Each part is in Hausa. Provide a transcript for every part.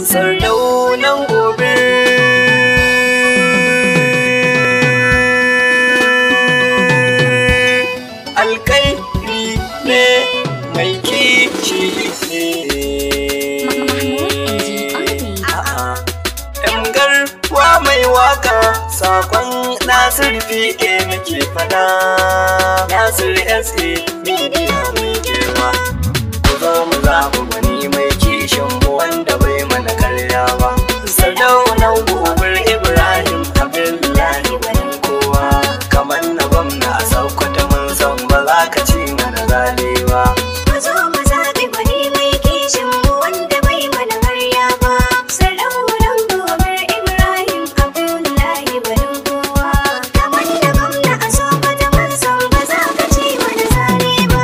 sardaunan gobe. Alkairi ne mai kici ne. Garwa mai waka sakon Nasir PA nake fada. Nasir SA media mai girma. Ku zo mu zaɓi wani mai kishin mu wanda bai mana karya ba. Sardaunan gobe Ibrahim Abdullahi wani kowa. Kamar na gwamna a Sokoto mun san ba za ka ci mana zale ba. Ku zo mu zaɓi wani mai kishin mu wanda bai mana karya ba. Sardaunan gobe Ibrahim Abdullahi wani kowa. Kamar na gwamna a Sokoto mun san ba za ka ci mana zale ba.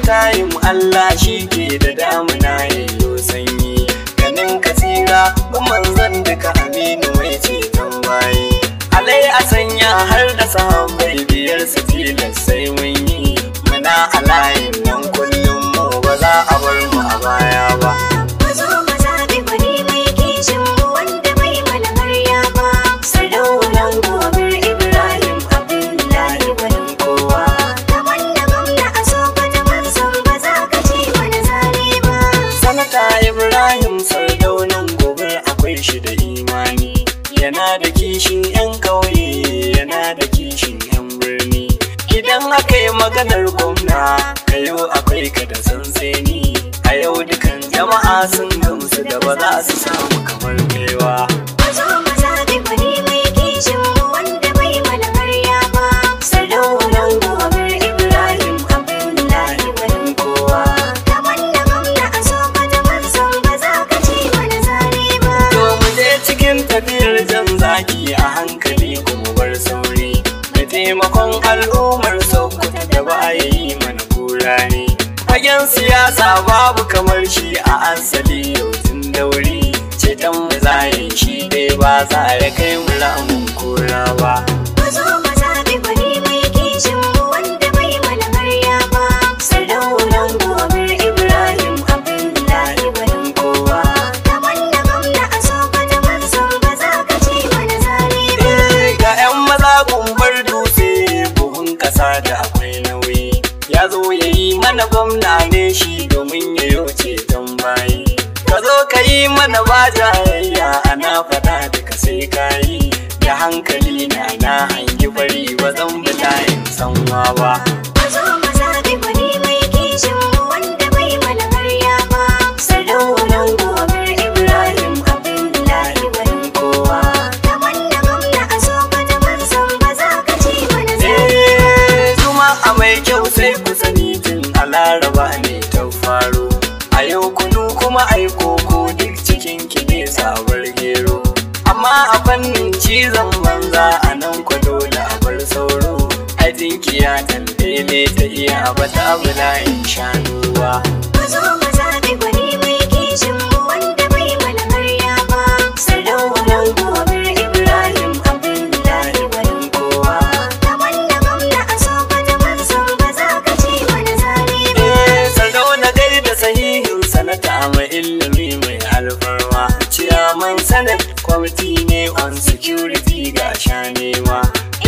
Tayin Allah shi ke da damuna yayo sanyi. Ganin kasira manzon duka aminu mai ceton bayi. Alai a sanya har da sahabbai biyar su tilas sai mun yi. Muna a layin nan kullum mu ba za a bar mu a baya ba. Ku zo mu zaɓi wani mai kishin mu wanda bai mana karya ba. Sardaunan gobe Ibrahim Abdullahi wani kowa. Kamar na gwamna a Sokoto mun san ba za ka ci mana zale ba. Sanata Ibrahim sardaunan gobe akwai shi da imani. Yana da kishin 'yan ƙauye, yana da kishin 'yan birni. Idan aka yi maganar gwamna, ka yau akwai ka da sansani. A yau dukan jama'a sun gamsu da ba za su samu kamar kaiwa. Ku zo mu zaɓi wani mai kishin mu wanda bai mana karya ba. Sardaunan gobe Ibrahim Abdullahi wani kowa. Kamar na gwamna a Sokoto mun san ba za ka ci mana zale ba. To mu je cikin tafiyar jan zaki a hankali kuma bar sauri. Da taimakon al'ummar Sokoto da ba ya yi mana kura ne. Fagen siyasa babu kamar shi a asali yau tun dauri. Ceton mu zayin shi dai ba za ya kai mu ramin kura ba. Ku zo mu zaɓi wani mai kishin mu wanda bai mana karya ba. Sardaunan gobe Ibrahim Abdullahi wani kowa. Kamar na gwamna a Sokoto mun san ba za ka ci mana zale ba. Ga 'yan maza gumbar dutse buhun ƙasa da akwai nauyi. Ya zo ya yi mana gwamna ne shi domin ya yi ceton bayi. Ka zo ka yi mana ba jayayya ana faɗa duka sai ka yi. Da hankali na hangi bari ba zan bi layin sanwa ba. Ku zo mu zaɓi wani mai kishin mu wanda bai mana karya ba. Sardaunan gobe Ibrahim Abdullahi wani kowa. Kamar na gwamna a Sokoto mun san ba za ka ci mana zale ba. Zuma a mai kyau sai ku sani tun a Laraba ne ta faro. A yau kunu kuma ai koko duk cikin ki ne sabar gero. Amma a fannin cizon banza a nan kwa dole a bar sauro. Ai tinkiya tallele ta iya ba ta bulayin shanu ba. Ku zo mu zaɓi wani mai kishin mu wanda bai mana karya ba. Sardaunan gobe Ibrahim Abdullahi wani kowa. Kamar na gwamna a Sokoto mun san ba za ka ci mana zale ba. Sardauna gari da sahihin sanata mai ilimi mai alfarma. Ciyaman sanat kwamiti ne on security ga sha nema.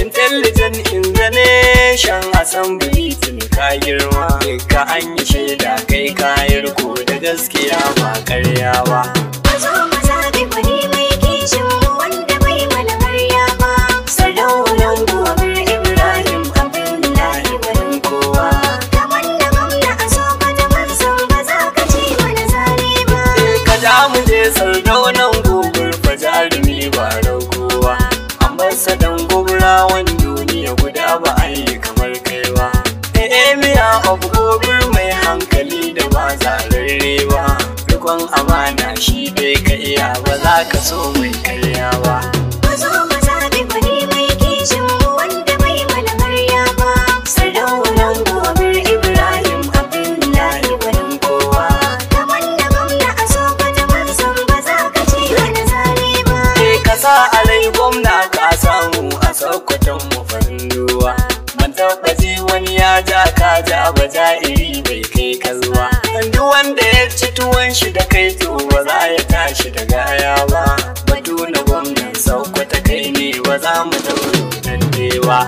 Intelligent in the nation assembly tun ka girma. Ka an yi shaida kai kayi riko da gaskiya ba karya ba. Ku zo mu zaɓi wani mai kishin mu wanda bai mana karya ba. Sardaunan gobe Ibrahim Abdullahi wani kowa. Kamar na gwamna a Sokoto mun san ba za ka ci mana zale ba. Ka ja mu je sardaunan gobir fa jarumi ba ragowa. Ambasadan gobrawan duniya guda ba a yi kamar kaiwa. Emiya of gobir mai hankali da ba zararre ba. Rikon amana shi dai ka iya ba za ka so mai karya ba. Ku zo mu zaɓi wani mai kishin mu wanda bai mana karya ba. Sardaunan gobe Ibrahim Abdullahi wani kowa. Kamar na gwamna a Sokoto mun san ba za ka ci mana sa alai gwamna ka samu a Sokoton mu farin ruwa. Ban taɓa ji wani ya ja ka ja ba ja'iri bai kai ka zuwa. Duk wanda ya ci tuwon shi da kai to ba za ya tashi daga aya ba. Batu na gwamnan Sokoto kai ne ba za mu dauro dan dewa.